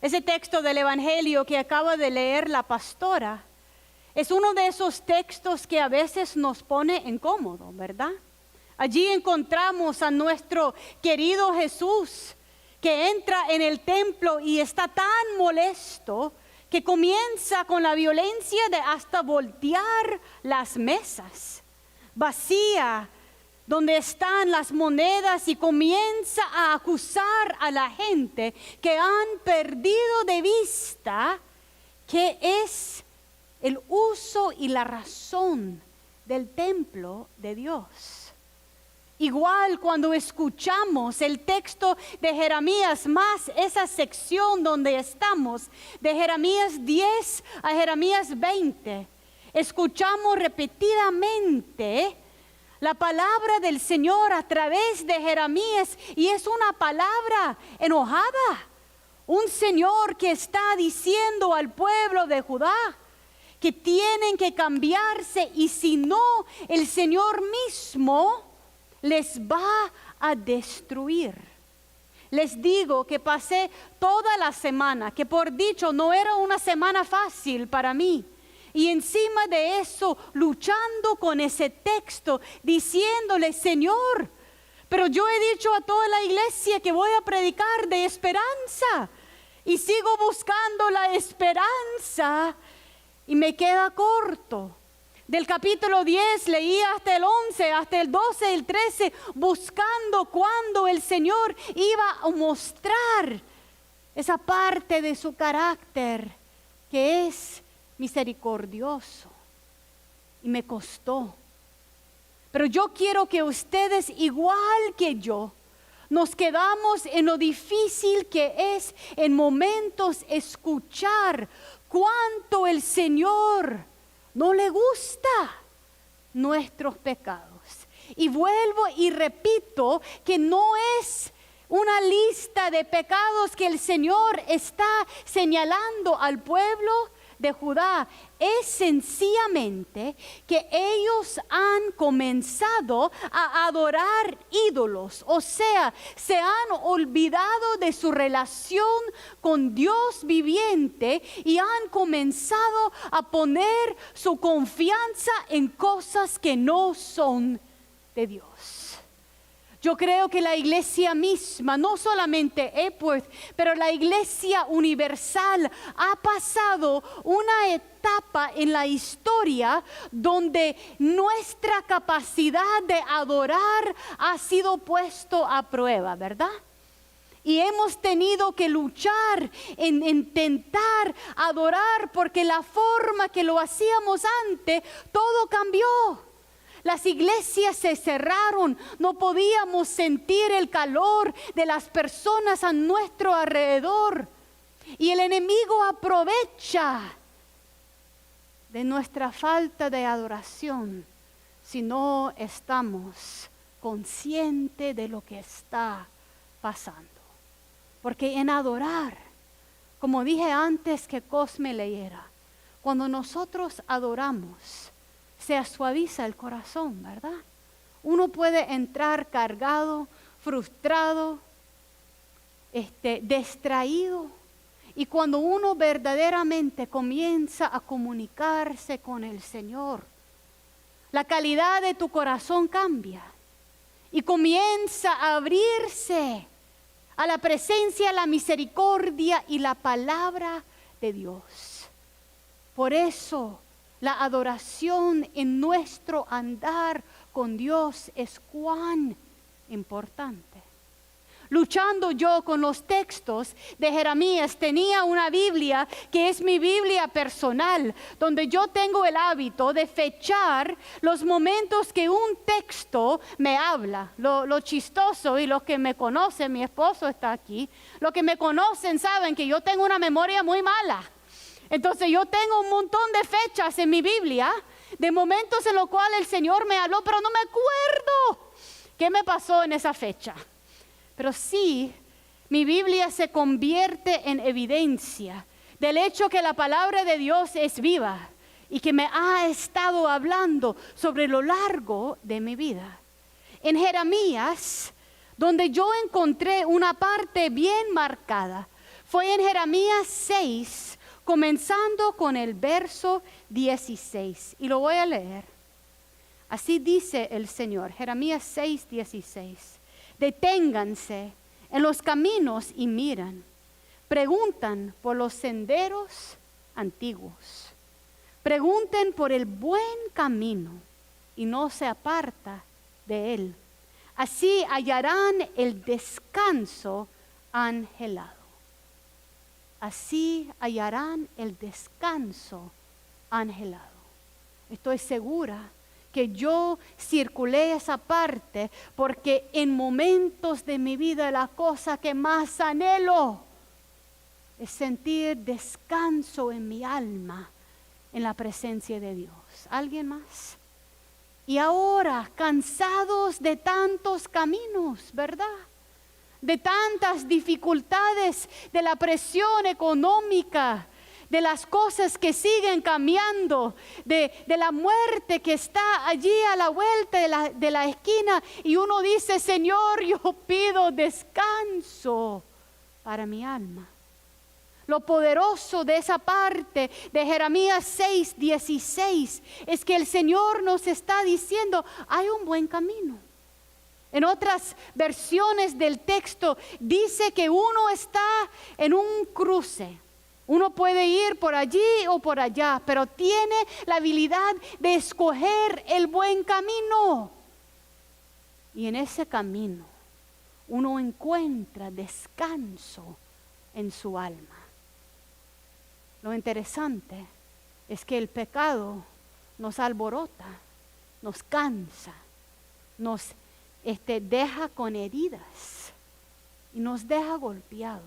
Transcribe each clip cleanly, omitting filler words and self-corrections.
Ese texto del Evangelio que acaba de leer la pastora es uno de esos textos que a veces nos pone incómodo, ¿verdad? Allí encontramos a nuestro querido Jesús que entra en el templo y está tan molesto que comienza con la violencia de hasta voltear las mesas. Vacía donde están las monedas y comienza a acusar a la gente que han perdido de vista que es el uso y la razón del templo de Dios. Igual cuando escuchamos el texto de Jeremías, más esa sección donde estamos, de Jeremías 10 a Jeremías 20, escuchamos repetidamente la palabra del Señor a través de Jeremías, y es una palabra enojada. Un Señor que está diciendo al pueblo de Judá que tienen que cambiarse, y si no, el Señor mismo les va a destruir. Les digo que pasé toda la semana, que por dicho no era una semana fácil para mí. Y encima de eso, luchando con ese texto, diciéndole, Señor, pero yo he dicho a toda la iglesia que voy a predicar de esperanza. Y sigo buscando la esperanza y me queda corto. Del capítulo 10 leí hasta el 11, hasta el 12, el 13, buscando cuando el Señor iba a mostrar esa parte de su carácter que es misericordioso. Y me costó. Pero yo quiero que ustedes, igual que yo, nos quedamos en lo difícil que es en momentos escuchar cuánto el Señor no le gusta nuestros pecados. Y vuelvo y repito que no es una lista de pecados que el Señor está señalando al pueblo de Judá. Es sencillamente que ellos han comenzado a adorar ídolos, o sea, se han olvidado de su relación con Dios viviente y han comenzado a poner su confianza en cosas que no son de Dios. Yo creo que la iglesia misma, no solamente Epworth, pero la iglesia universal ha pasado una etapa en la historia donde nuestra capacidad de adorar ha sido puesto a prueba, ¿verdad? Y hemos tenido que luchar en intentar adorar, porque la forma que lo hacíamos antes, todo cambió. Las iglesias se cerraron, no podíamos sentir el calor de las personas a nuestro alrededor. Y el enemigo aprovecha de nuestra falta de adoración si no estamos conscientes de lo que está pasando. Porque en adorar, como dije antes que Cosme leyera, cuando nosotros adoramos, se suaviza el corazón, ¿verdad? Uno puede entrar cargado, frustrado, distraído. Y cuando uno verdaderamente comienza a comunicarse con el Señor, la calidad de tu corazón cambia. Y comienza a abrirse a la presencia, la misericordia y la palabra de Dios. Por eso, la adoración en nuestro andar con Dios es cuán importante. Luchando yo con los textos de Jeremías, tenía una Biblia que es mi Biblia personal, donde yo tengo el hábito de fechar los momentos que un texto me habla. Lo chistoso, y los que me conocen, mi esposo está aquí, los que me conocen saben que yo tengo una memoria muy mala. Entonces yo tengo un montón de fechas en mi Biblia, de momentos en los cuales el Señor me habló, pero no me acuerdo qué me pasó en esa fecha. Pero sí, mi Biblia se convierte en evidencia del hecho que la palabra de Dios es viva y que me ha estado hablando sobre lo largo de mi vida. En Jeremías, donde yo encontré una parte bien marcada, Fue en Jeremías 6, comenzando con el verso 16. Y lo voy a leer. Así dice el Señor, Jeremías 6, 16. Deténganse en los caminos y miran. Preguntan por los senderos antiguos. Pregunten por el buen camino y no se aparta de él. Así hallarán el descanso anhelado. Así hallarán el descanso anhelado. Estoy segura que yo circulé esa parte porque en momentos de mi vida la cosa que más anhelo es sentir descanso en mi alma en la presencia de Dios. ¿Alguien más? Y ahora, cansados de tantos caminos, ¿verdad? De tantas dificultades, de la presión económica, de las cosas que siguen cambiando, de la muerte que está allí a la vuelta de la esquina. Y uno dice, Señor, yo pido descanso para mi alma. Lo poderoso de esa parte de Jeremías 6, 16 es que el Señor nos está diciendo, hay un buen camino. En otras versiones del texto dice que uno está en un cruce. Uno puede ir por allí o por allá, pero tiene la habilidad de escoger el buen camino. Y en ese camino uno encuentra descanso en su alma. Lo interesante es que el pecado nos alborota, nos cansa, nos deja con heridas y nos deja golpeado.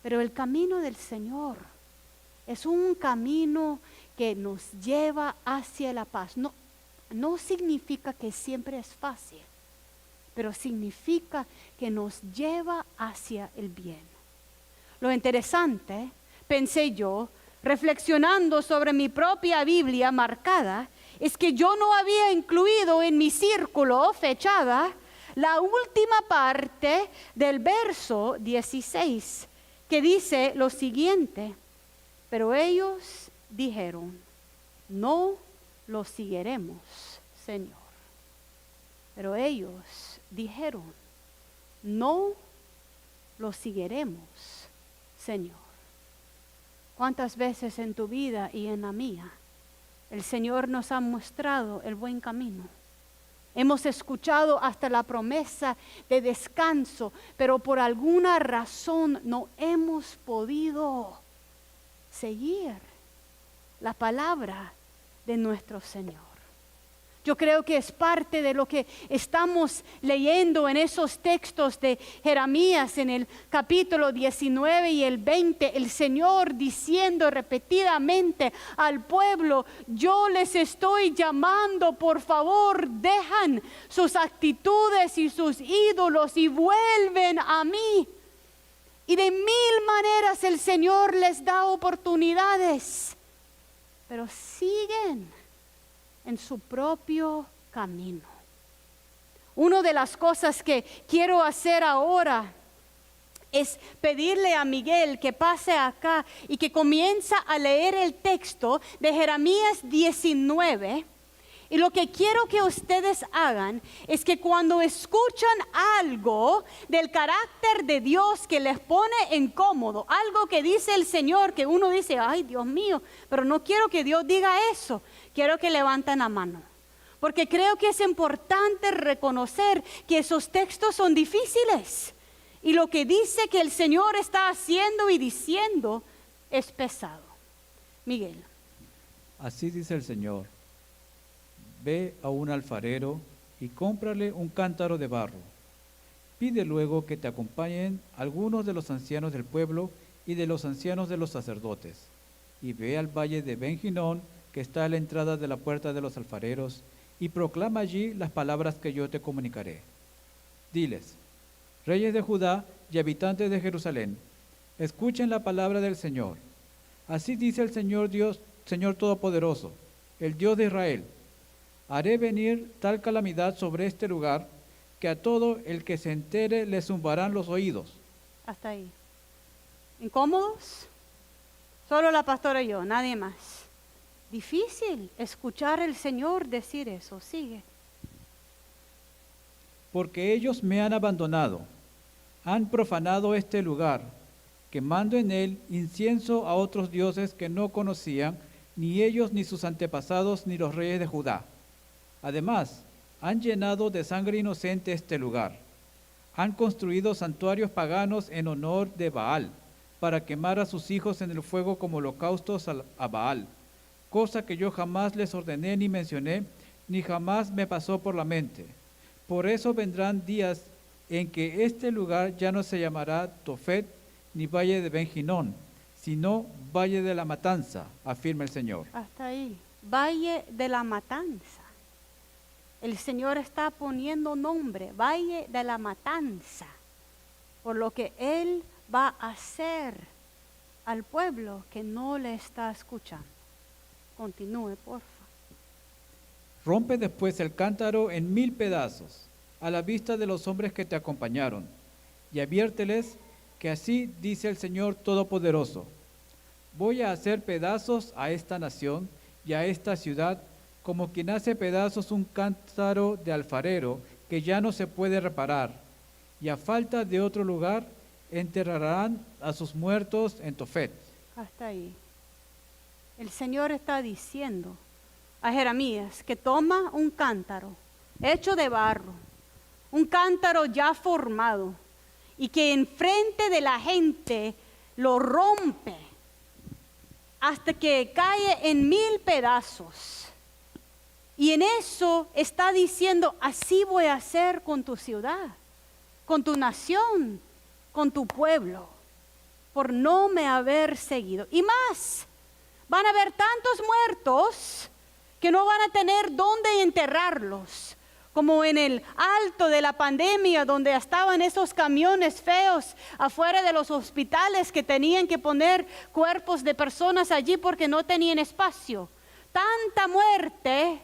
Pero el camino del Señor es un camino que nos lleva hacia la paz. No significa que siempre es fácil, pero significa que nos lleva hacia el bien. Lo interesante, pensé yo, reflexionando sobre mi propia Biblia marcada, es que yo no había incluido en mi círculo fechada la última parte del verso 16, que dice lo siguiente: pero ellos dijeron, no lo seguiremos, Señor. Pero ellos dijeron, no lo seguiremos, Señor. ¿Cuántas veces en tu vida y en la mía el Señor nos ha mostrado el buen camino? Hemos escuchado hasta la promesa de descanso, pero por alguna razón no hemos podido seguir la palabra de nuestro Señor. Yo creo que es parte de lo que estamos leyendo en esos textos de Jeremías en el capítulo 19 y el 20. El Señor diciendo repetidamente al pueblo, yo les estoy llamando, por favor, dejan sus actitudes y sus ídolos y vuelven a mí. Y de mil maneras el Señor les da oportunidades, pero siguen en su propio camino. Una de las cosas que quiero hacer ahora es pedirle a Miguel que pase acá y que comience a leer el texto de Jeremías 19. Y lo que quiero que ustedes hagan es que cuando escuchan algo del carácter de Dios que les pone incómodo, algo que dice el Señor, que uno dice, ay Dios mío, pero no quiero que Dios diga eso, quiero que levanten la mano. Porque creo que es importante reconocer que esos textos son difíciles. Y lo que dice que el Señor está haciendo y diciendo es pesado. Miguel. Así dice el Señor. Ve a un alfarero y cómprale un cántaro de barro. Pide luego que te acompañen algunos de los ancianos del pueblo y de los ancianos de los sacerdotes. Y ve al valle de Ben-Hinnom, que está a la entrada de la puerta de los alfareros, y proclama allí las palabras que yo te comunicaré. Diles, reyes de Judá y habitantes de Jerusalén, escuchen la palabra del Señor. Así dice el Señor Dios, Señor Todopoderoso, el Dios de Israel. Haré venir tal calamidad sobre este lugar que a todo el que se entere le zumbarán los oídos. Hasta ahí. ¿Incómodos? Solo la pastora y yo, nadie más. Difícil escuchar al Señor decir eso. Sigue. Porque ellos me han abandonado, han profanado este lugar, quemando en él incienso a otros dioses que no conocían, ni ellos, ni sus antepasados, ni los reyes de Judá. Además, han llenado de sangre inocente este lugar. Han construido santuarios paganos en honor de Baal, para quemar a sus hijos en el fuego como holocaustos a Baal, cosa que yo jamás les ordené ni mencioné, ni jamás me pasó por la mente. Por eso vendrán días en que este lugar ya no se llamará Tofet ni Valle de Ben-Hinnom, sino Valle de la Matanza, afirma el Señor. Hasta ahí. Valle de la Matanza. El Señor está poniendo nombre, Valle de la Matanza, por lo que Él va a hacer al pueblo que no le está escuchando. Continúe, porfa. Rompe después el cántaro en 1000 pedazos, a la vista de los hombres que te acompañaron, y adviérteles que así dice el Señor Todopoderoso: voy a hacer pedazos a esta nación y a esta ciudad, como quien hace pedazos un cántaro de alfarero que ya no se puede reparar, y a falta de otro lugar, enterrarán a sus muertos en Tofet. Hasta ahí. El Señor está diciendo a Jeremías que toma un cántaro hecho de barro, un cántaro ya formado, y que enfrente de la gente lo rompe hasta que cae en 1000 pedazos. Y en eso está diciendo: así voy a hacer con tu ciudad, con tu nación, con tu pueblo, por no me haber seguido. Y más, van a haber tantos muertos que no van a tener dónde enterrarlos, como en el alto de la pandemia, donde estaban esos camiones feos afuera de los hospitales que tenían que poner cuerpos de personas allí porque no tenían espacio. Tanta muerte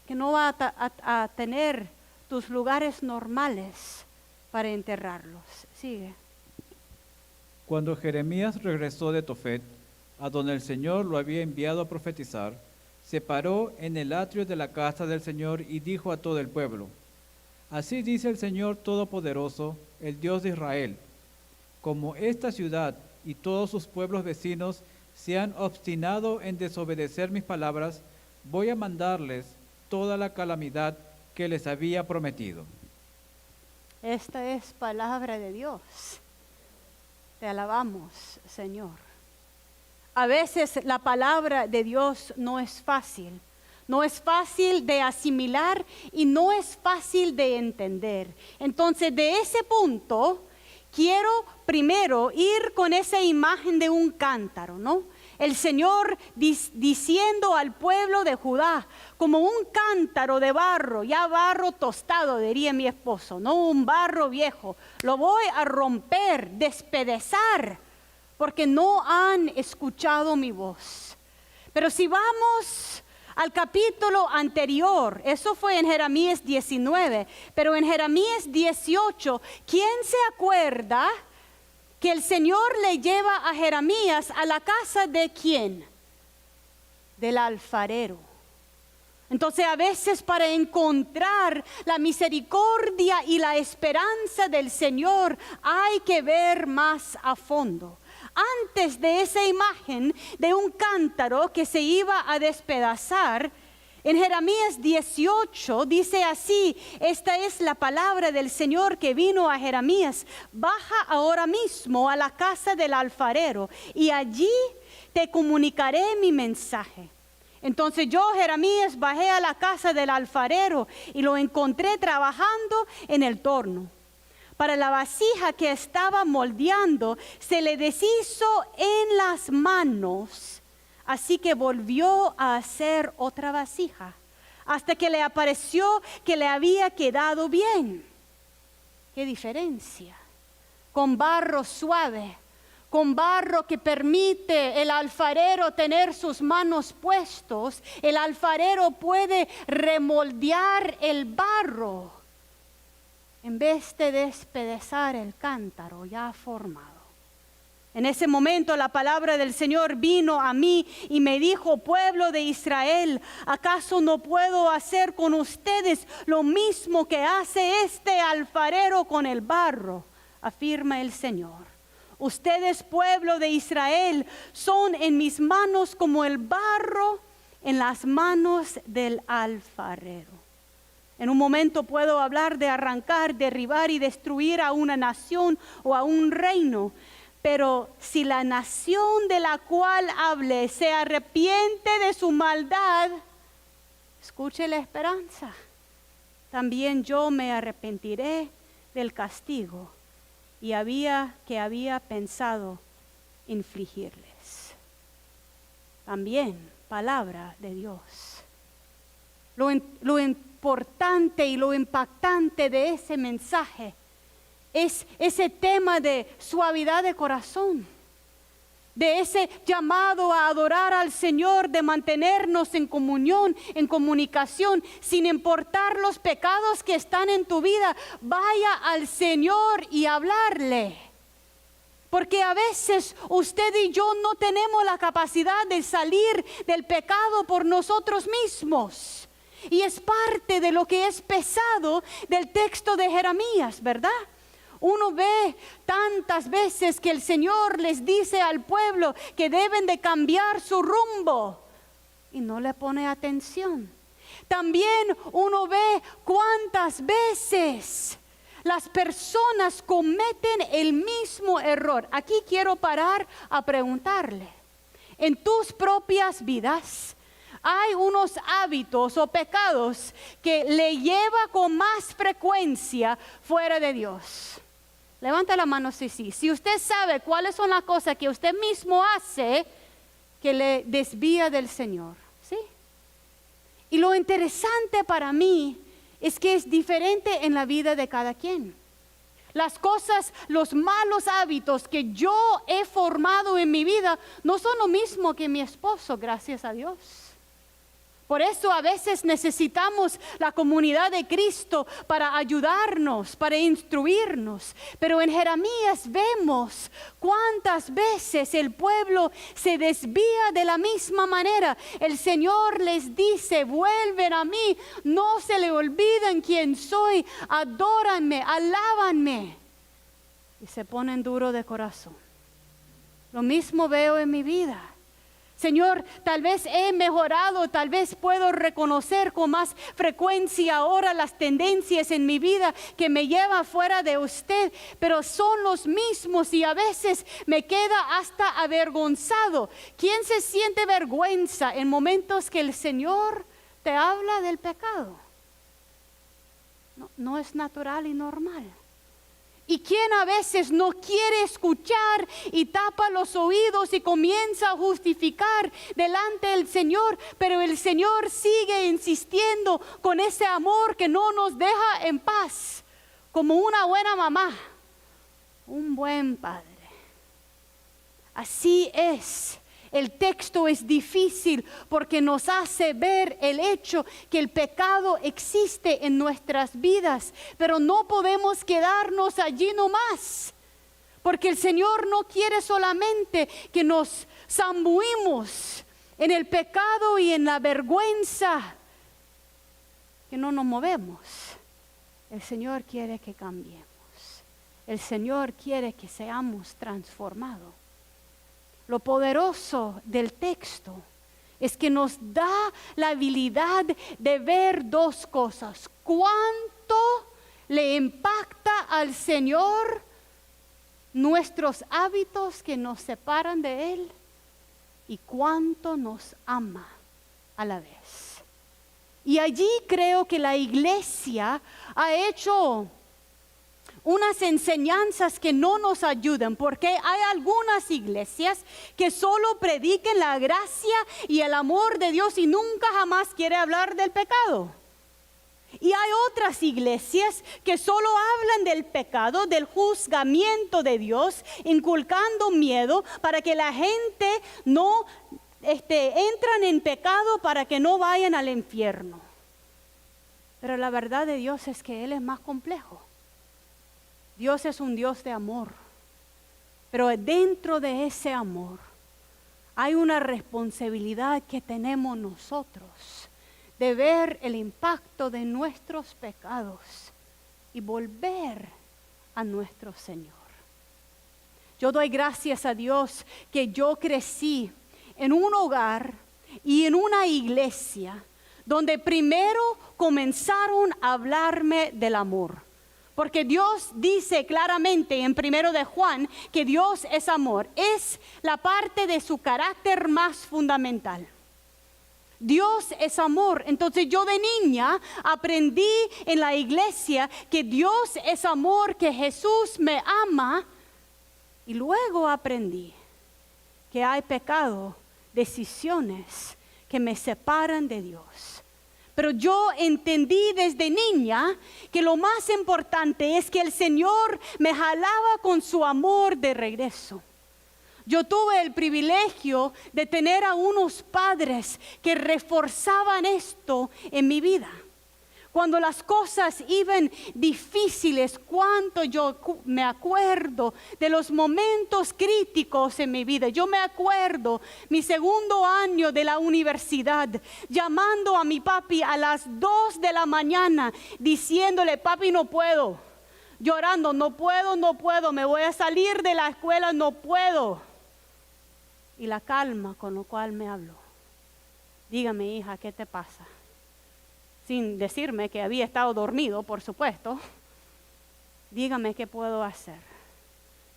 que no va a tener tus lugares normales para enterrarlos. Sigue. Cuando Jeremías regresó de Tofet, a donde el Señor lo había enviado a profetizar, se paró en el atrio de la casa del Señor y dijo a todo el pueblo: así dice el Señor Todopoderoso, el Dios de Israel: como esta ciudad y todos sus pueblos vecinos se han obstinado en desobedecer mis palabras, voy a mandarles toda la calamidad que les había prometido. Esta es palabra de Dios. Te alabamos, Señor. A veces la palabra de Dios no es fácil. No es fácil de asimilar y no es fácil de entender. Entonces, de ese punto, quiero primero ir con esa imagen de un cántaro, ¿no? El Señor diciendo al pueblo de Judá, como un cántaro de barro, ya barro tostado, diría mi esposo, no un barro viejo, lo voy a romper, despedazar, porque no han escuchado mi voz. Pero si vamos al capítulo anterior, eso fue en Jeremías 19, pero en Jeremías 18, ¿quién se acuerda que el Señor le lleva a Jeremías a la casa de quién? Del alfarero. Entonces, a veces para encontrar la misericordia y la esperanza del Señor hay que ver más a fondo. Antes de esa imagen de un cántaro que se iba a despedazar, en Jeremías 18 dice así: esta es la palabra del Señor que vino a Jeremías: baja ahora mismo a la casa del alfarero y allí te comunicaré mi mensaje. Entonces yo, Jeremías, bajé a la casa del alfarero y lo encontré trabajando en el torno. Para la vasija que estaba moldeando se le deshizo en las manos, así que volvió a hacer otra vasija, hasta que le apareció que le había quedado bien. ¡Qué diferencia! Con barro suave, con barro que permite el alfarero tener sus manos puestos, el alfarero puede remoldear el barro en vez de despedazar el cántaro ya formado. En ese momento la palabra del Señor vino a mí y me dijo: pueblo de Israel, ¿acaso no puedo hacer con ustedes lo mismo que hace este alfarero con el barro? Afirma el Señor. Ustedes, pueblo de Israel, son en mis manos como el barro en las manos del alfarero. En un momento puedo hablar de arrancar, derribar y destruir a una nación o a un reino. Pero si la nación de la cual hable se arrepiente de su maldad, escuche la esperanza, también yo me arrepentiré del castigo y había pensado infligirles. También palabra de Dios. Lo importante y lo impactante de ese mensaje es ese tema de suavidad de corazón, de ese llamado a adorar al Señor, de mantenernos en comunión, en comunicación, sin importar los pecados que están en tu vida. Vaya al Señor y hablarle. Porque a veces usted y yo no tenemos la capacidad de salir del pecado por nosotros mismos. Y es parte de lo que es pesado del texto de Jeremías, ¿verdad? Uno ve tantas veces que el Señor les dice al pueblo que deben de cambiar su rumbo y no le pone atención. También uno ve cuántas veces las personas cometen el mismo error. Aquí quiero parar a preguntarle: en tus propias vidas hay unos hábitos o pecados que le lleva con más frecuencia fuera de Dios? Levanta la mano si sí. Si usted sabe cuáles son las cosas que usted mismo hace que le desvía del Señor, ¿sí? Y lo interesante para mí es que es diferente en la vida de cada quien. Las cosas, los malos hábitos que yo he formado en mi vida no son lo mismo que mi esposo, gracias a Dios. Por eso a veces necesitamos la comunidad de Cristo para ayudarnos, para instruirnos. Pero en Jeremías vemos cuántas veces el pueblo se desvía de la misma manera. El Señor les dice: vuelven a mí, no se le olviden quién soy, adóranme, alábanme. Y se ponen duro de corazón. Lo mismo veo en mi vida. Señor, tal vez he mejorado, tal vez puedo reconocer con más frecuencia ahora las tendencias en mi vida que me llevan fuera de usted, pero son los mismos y a veces me queda hasta avergonzado. ¿Quién se siente vergüenza en momentos que el Señor te habla del pecado? No es natural y normal. ¿Y quién a veces no quiere escuchar y tapa los oídos y comienza a justificar delante del Señor? Pero el Señor sigue insistiendo con ese amor que no nos deja en paz, como una buena mamá, un buen padre. Así es. El texto es difícil porque nos hace ver el hecho que el pecado existe en nuestras vidas, pero no podemos quedarnos allí nomás, porque el Señor no quiere solamente que nos zambuimos en el pecado y en la vergüenza, que no nos movemos. El Señor quiere que cambiemos. El Señor quiere que seamos transformados. Lo poderoso del texto es que nos da la habilidad de ver dos cosas. ¿Cuánto le impacta al Señor nuestros hábitos que nos separan de Él? Y cuánto nos ama a la vez. Y allí creo que la iglesia ha hecho unas enseñanzas que no nos ayudan, porque hay algunas iglesias que solo prediquen la gracia y el amor de Dios y nunca jamás quiere hablar del pecado. Y hay otras iglesias que solo hablan del pecado, del juzgamiento de Dios, inculcando miedo para que la gente no entran en pecado para que no vayan al infierno. Pero la verdad de Dios es que Él es más complejo. Dios es un Dios de amor. Pero dentro de ese amor hay una responsabilidad que tenemos nosotros de ver el impacto de nuestros pecados y volver a nuestro Señor. Yo doy gracias a Dios que yo crecí en un hogar y en una iglesia donde primero comenzaron a hablarme del amor. Porque Dios dice claramente en 1 de Juan que Dios es amor. Es la parte de su carácter más fundamental. Dios es amor. Entonces yo de niña aprendí en la iglesia que Dios es amor, que Jesús me ama. Y luego aprendí que hay pecado, decisiones que me separan de Dios. Pero yo entendí desde niña que lo más importante es que el Señor me jalaba con su amor de regreso. Yo tuve el privilegio de tener a unos padres que reforzaban esto en mi vida. Cuando las cosas iban difíciles, cuánto yo me acuerdo de los momentos críticos en mi vida. Yo me acuerdo mi segundo año de la universidad, llamando a mi papi a las 2 de la mañana, diciéndole, papi, no puedo. Llorando, no puedo, me voy a salir de la escuela, no puedo. Y la calma con lo cual me habló. Dígame, hija, ¿qué te pasa? Sin decirme que había estado dormido, por supuesto. Dígame qué puedo hacer.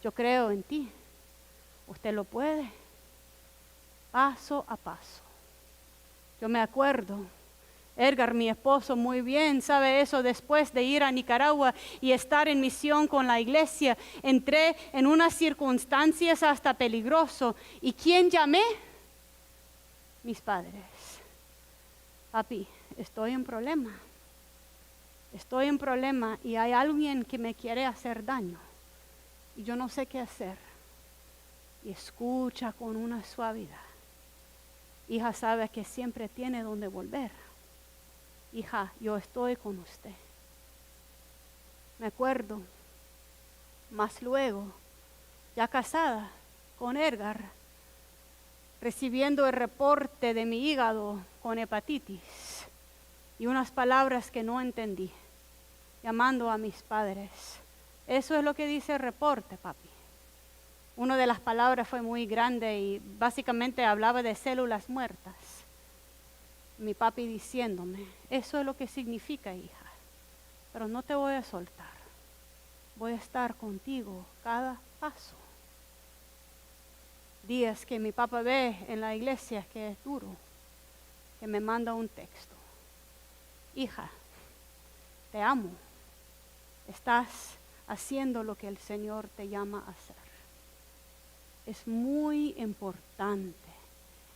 Yo creo en ti. Usted lo puede. Paso a paso. Yo me acuerdo, Edgar, mi esposo, muy bien sabe eso, después de ir a Nicaragua y estar en misión con la iglesia, entré en unas circunstancias hasta peligroso. ¿Y quién llamé? Mis padres. Papi, estoy en problema y hay alguien que me quiere hacer daño y yo no sé qué hacer. Y escucha con una suavidad. Hija, sabe que siempre tiene donde volver. Hija, yo estoy con usted. Me acuerdo, más luego, ya casada con Edgar, recibiendo el reporte de mi hígado con hepatitis y unas palabras que no entendí, llamando a mis padres. Eso es lo que dice el reporte, papi. Una de las palabras fue muy grande y básicamente hablaba de células muertas. Mi papi diciéndome, eso es lo que significa, hija, pero no te voy a soltar. Voy a estar contigo cada paso. Días que mi papá ve en la iglesia que es duro, que me manda un texto. Hija, te amo. Estás haciendo lo que el Señor te llama a hacer. Es muy importante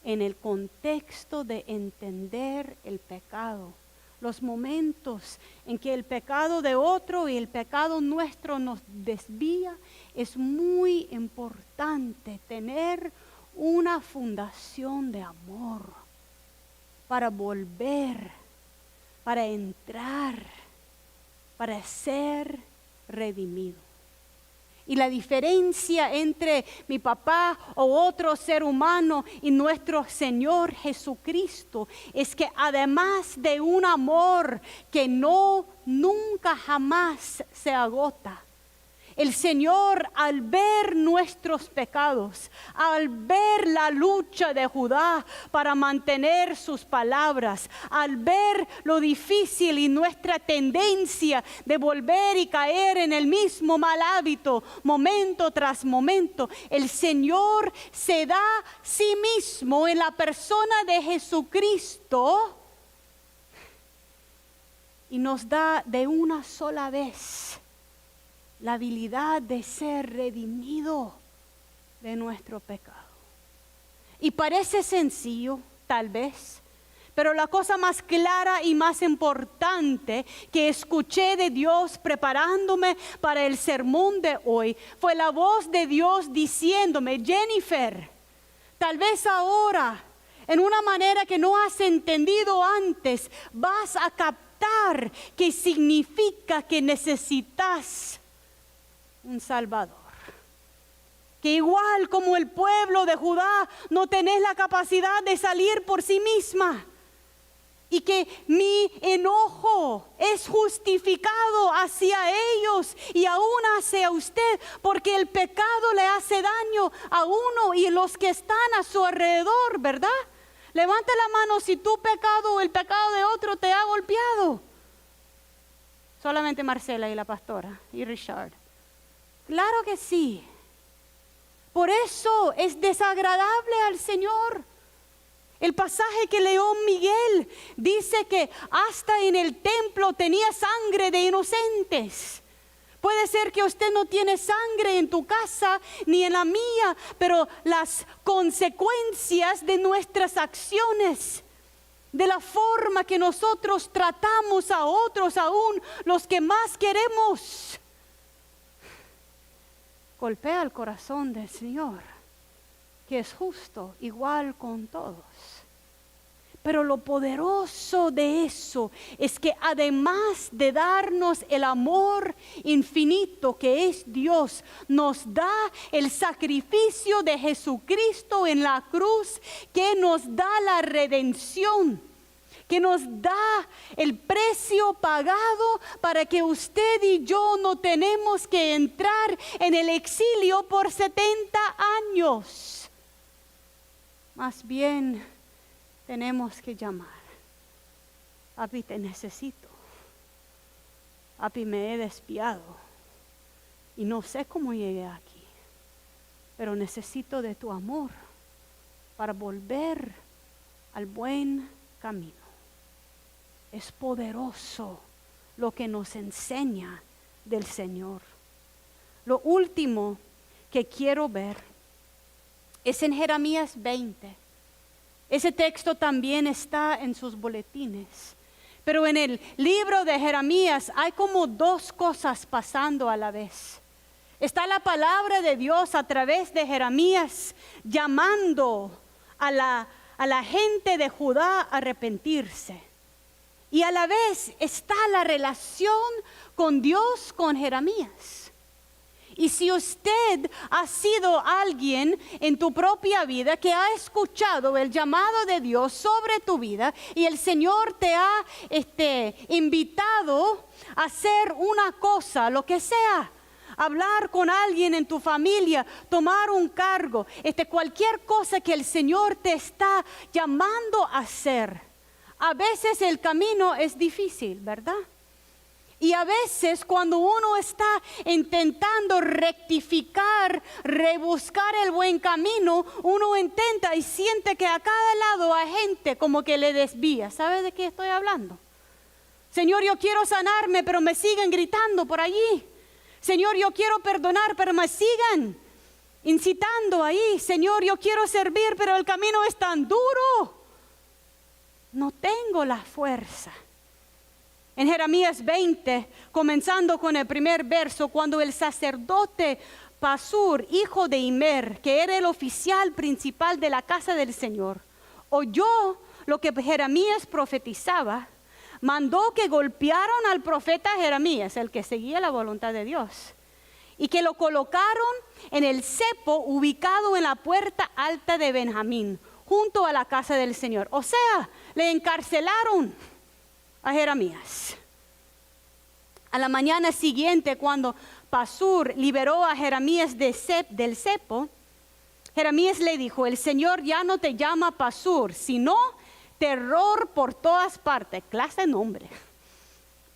en el contexto de entender el pecado, los momentos en que el pecado de otro y el pecado nuestro nos desvía, es muy importante tener una fundación de amor para volver, para entrar, para ser redimido. Y la diferencia entre mi papá o otro ser humano y nuestro Señor Jesucristo es que además de un amor que nunca jamás se agota, el Señor, al ver nuestros pecados, al ver la lucha de Judá para mantener sus palabras, al ver lo difícil y nuestra tendencia de volver y caer en el mismo mal hábito, momento tras momento, el Señor se da a sí mismo en la persona de Jesucristo y nos da de una sola vez la habilidad de ser redimido de nuestro pecado. Y parece sencillo, tal vez, pero la cosa más clara y más importante que escuché de Dios preparándome para el sermón de hoy fue la voz de Dios diciéndome, Jennifer, tal vez ahora, en una manera que no has entendido antes, vas a captar qué significa que necesitas un Salvador, que igual como el pueblo de Judá, no tenés la capacidad de salir por sí misma. Y que mi enojo es justificado hacia ellos y aún hacia usted, porque el pecado le hace daño a uno y los que están a su alrededor, ¿verdad? Levanta la mano si tu pecado o el pecado de otro te ha golpeado. Solamente Marcela y la pastora y Richard. Claro que sí. Por eso es desagradable al Señor. El pasaje que leyó Miguel dice que hasta en el templo tenía sangre de inocentes. Puede ser que usted no tiene sangre en tu casa ni en la mía, pero las consecuencias de nuestras acciones, de la forma que nosotros tratamos a otros, aún los que más queremos, golpea el corazón del Señor, que es justo, igual con todos. Pero lo poderoso de eso es que además de darnos el amor infinito que es Dios, nos da el sacrificio de Jesucristo en la cruz, que nos da la redención, que nos da el precio pagado para que usted y yo no tenemos que entrar en el exilio por 70 años. Más bien tenemos que llamar: papi, te necesito. Papi, me he desviado y no sé cómo llegué aquí, pero necesito de tu amor para volver al buen camino. Es poderoso lo que nos enseña del Señor. Lo último que quiero ver es en Jeremías 20. Ese texto también está en sus boletines. Pero en el libro de Jeremías hay como dos cosas pasando a la vez. Está la palabra de Dios a través de Jeremías llamando a la gente de Judá a arrepentirse. Y a la vez está la relación con Dios con Jeremías. Y si usted ha sido alguien en tu propia vida que ha escuchado el llamado de Dios sobre tu vida y el Señor te ha invitado a hacer una cosa, lo que sea, hablar con alguien en tu familia, tomar un cargo, cualquier cosa que el Señor te está llamando a hacer, a veces el camino es difícil, ¿verdad? Y a veces cuando uno está intentando rectificar, rebuscar el buen camino, uno intenta y siente que a cada lado hay gente como que le desvía. ¿Sabe de qué estoy hablando? Señor, yo quiero sanarme, pero me siguen gritando por allí. Señor, yo quiero perdonar, pero me siguen incitando ahí. Señor, yo quiero servir, pero el camino es tan duro. No tengo la fuerza. En Jeremías 20, comenzando con el primer verso, cuando el sacerdote Pasur, hijo de Immer, que era el oficial principal de la casa del Señor, oyó lo que Jeremías profetizaba, mandó que golpearon al profeta Jeremías, el que seguía la voluntad de Dios, y que lo colocaron en el cepo ubicado en la puerta alta de Benjamín, junto a la casa del Señor. O sea, le encarcelaron a Jeremías. A la mañana siguiente, cuando Pasur liberó a Jeremías del cepo, Jeremías le dijo: el Señor ya no te llama Pasur, sino terror por todas partes. Clase de nombre.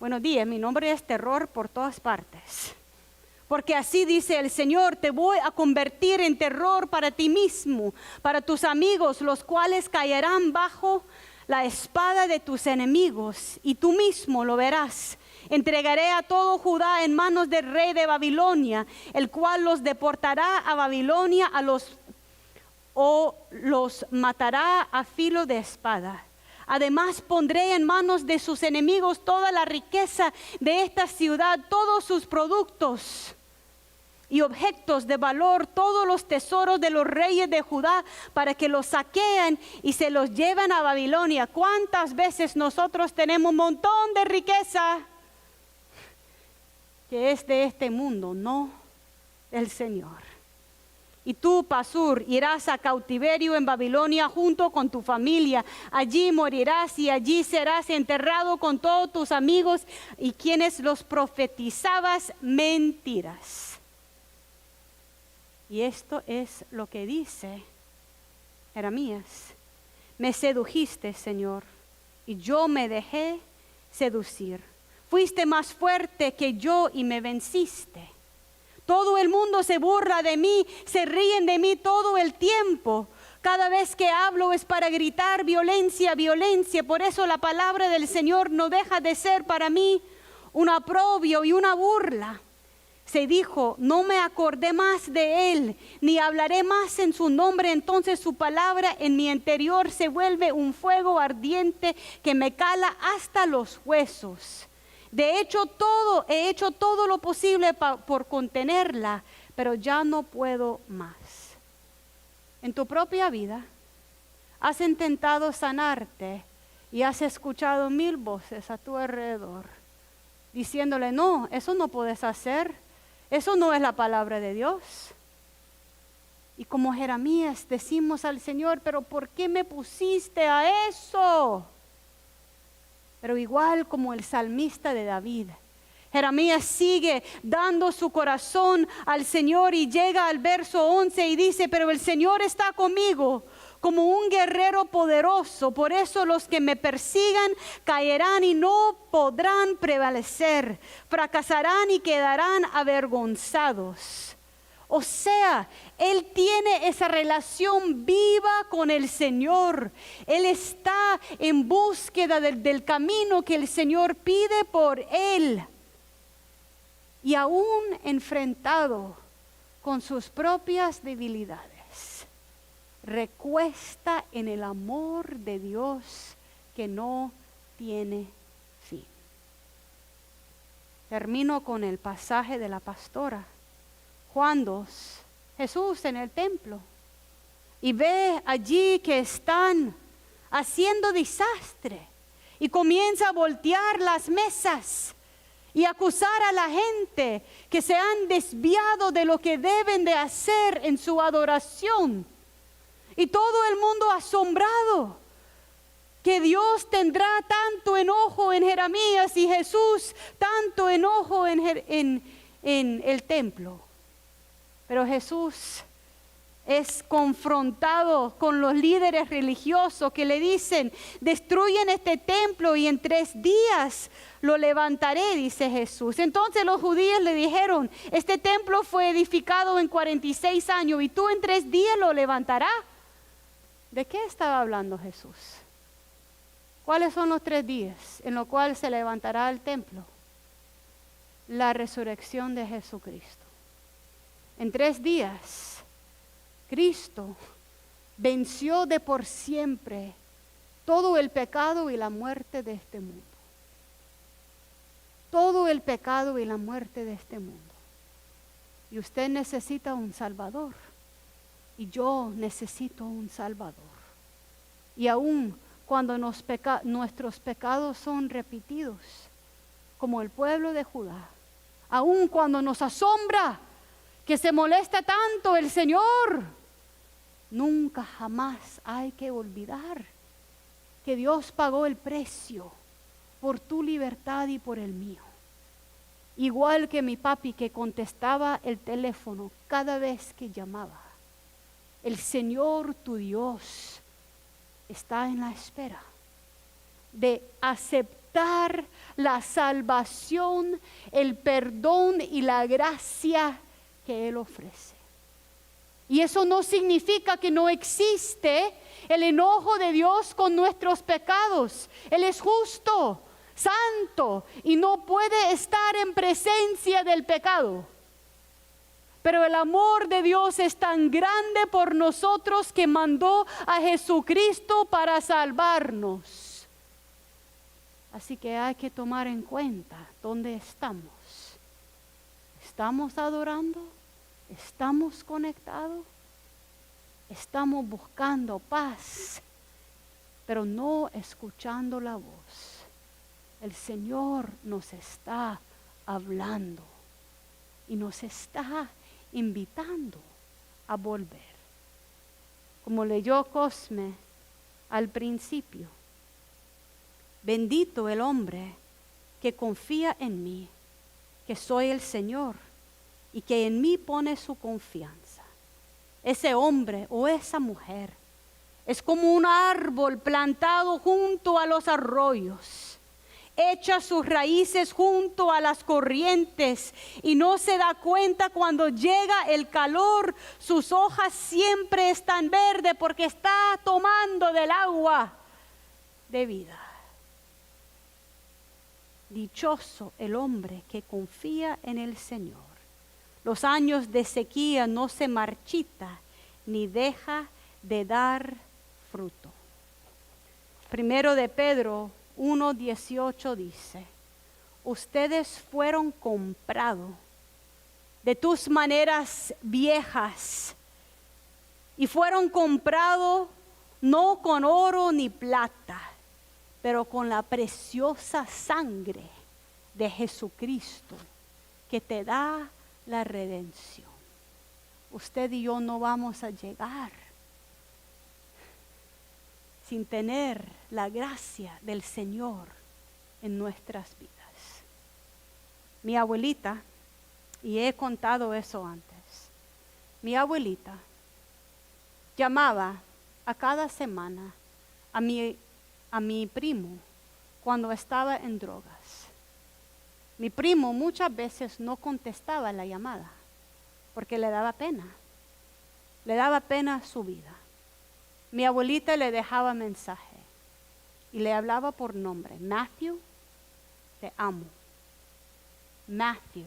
Buenos días, mi nombre es terror por todas partes. Porque así dice el Señor: te voy a convertir en terror para ti mismo, para tus amigos, los cuales caerán bajo la espada de tus enemigos, y tú mismo lo verás. Entregaré a todo Judá en manos del rey de Babilonia, el cual los deportará a Babilonia o los matará a filo de espada. Además pondré en manos de sus enemigos toda la riqueza de esta ciudad, todos sus productos y objetos de valor, todos los tesoros de los reyes de Judá, para que los saqueen y se los lleven a Babilonia. ¿Cuántas veces nosotros tenemos un montón de riqueza que es de este mundo, no del Señor? Y tú, Pasur, irás a cautiverio en Babilonia junto con tu familia. Allí morirás y allí serás enterrado con todos tus amigos y quienes los profetizabas mentiras. Y esto es lo que dice Jeremías. Me sedujiste, Señor, y yo me dejé seducir. Fuiste más fuerte que yo y me venciste. Todo el mundo se burla de mí, se ríen de mí todo el tiempo. Cada vez que hablo es para gritar violencia, violencia. Por eso la palabra del Señor no deja de ser para mí un aprobio y una burla. Se dijo, no me acordé más de él, ni hablaré más en su nombre. Entonces su palabra en mi interior se vuelve un fuego ardiente que me cala hasta los huesos. De hecho, he hecho todo lo posible por contenerla, pero ya no puedo más. En tu propia vida, has intentado sanarte y has escuchado 1000 voces a tu alrededor, diciéndole, no, eso no puedes hacer, eso no es la palabra de Dios. Y como Jeremías decimos al Señor, pero ¿por qué me pusiste a eso? Pero igual como el salmista de David, Jeremías sigue dando su corazón al Señor y llega al verso 11 y dice, pero el Señor está conmigo como un guerrero poderoso. Por eso los que me persigan caerán y no podrán prevalecer. Fracasarán y quedarán avergonzados. O sea, él tiene esa relación viva con el Señor. Él está en búsqueda del camino que el Señor pide por él. Y aún enfrentado con sus propias debilidades, recuesta en el amor de Dios que no tiene fin. Termino con el pasaje de la pastora. Juan 2, Jesús en el templo, y ve allí que están haciendo desastre y comienza a voltear las mesas y acusar a la gente que se han desviado de lo que deben de hacer en su adoración. Y todo el mundo asombrado que Dios tendrá tanto enojo en Jeremías y Jesús tanto enojo en el templo. Pero Jesús es confrontado con los líderes religiosos que le dicen, destruyen este templo y en 3 días lo levantaré, dice Jesús. Entonces los judíos le dijeron, este templo fue edificado en 46 años y tú en 3 días lo levantarás. ¿De qué estaba hablando Jesús? ¿Cuáles son los 3 días en los cuales se levantará el templo? La resurrección de Jesucristo. En 3 días, Cristo venció de por siempre todo el pecado y la muerte de este mundo. Todo el pecado y la muerte de este mundo. Y usted necesita un Salvador. Y yo necesito un Salvador. Y aun cuando nuestros pecados son repetidos, como el pueblo de Judá, aun cuando nos asombra que se molesta tanto el Señor, nunca jamás hay que olvidar que Dios pagó el precio por tu libertad y por el mío. Igual que mi papi que contestaba el teléfono cada vez que llamaba. El Señor tu Dios está en la espera de aceptar la salvación, el perdón y la gracia que Él ofrece. Y eso no significa que no existe el enojo de Dios con nuestros pecados. Él es justo, santo y no puede estar en presencia del pecado. Pero el amor de Dios es tan grande por nosotros que mandó a Jesucristo para salvarnos. Así que hay que tomar en cuenta dónde estamos. ¿Estamos adorando? ¿Estamos conectados? Estamos buscando paz, pero no escuchando la voz. El Señor nos está hablando y nos está invitando a volver. Como leyó Cosme al principio, bendito el hombre que confía en mí, que soy el Señor y que en mí pone su confianza. Ese hombre o esa mujer es como un árbol plantado junto a los arroyos, echa sus raíces junto a las corrientes y no se da cuenta cuando llega el calor. Sus hojas siempre están verdes porque está tomando del agua de vida. Dichoso el hombre que confía en el Señor. Los años de sequía no se marchita ni deja de dar fruto. Primero de Pedro 1:18 dice: ustedes fueron comprados de tus maneras viejas y fueron comprados no con oro ni plata, pero con la preciosa sangre de Jesucristo que te da la redención. Usted y yo no vamos a llegar sin tener la gracia del Señor en nuestras vidas. Mi abuelita, y he contado eso antes, mi abuelita llamaba a cada semana a mi primo cuando estaba en drogas. Mi primo muchas veces no contestaba la llamada porque le daba pena su vida. Mi abuelita le dejaba mensaje y le hablaba por nombre: Matthew, te amo. Matthew,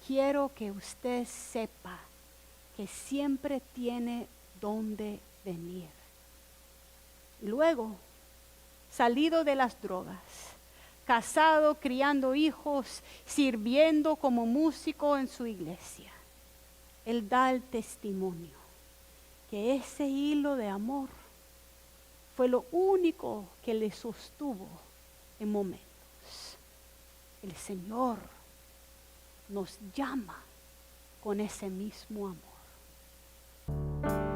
quiero que usted sepa que siempre tiene dónde venir. Y luego, salido de las drogas, casado, criando hijos, sirviendo como músico en su iglesia, él da el testimonio que ese hilo de amor fue lo único que le sostuvo en momentos. El Señor nos llama con ese mismo amor.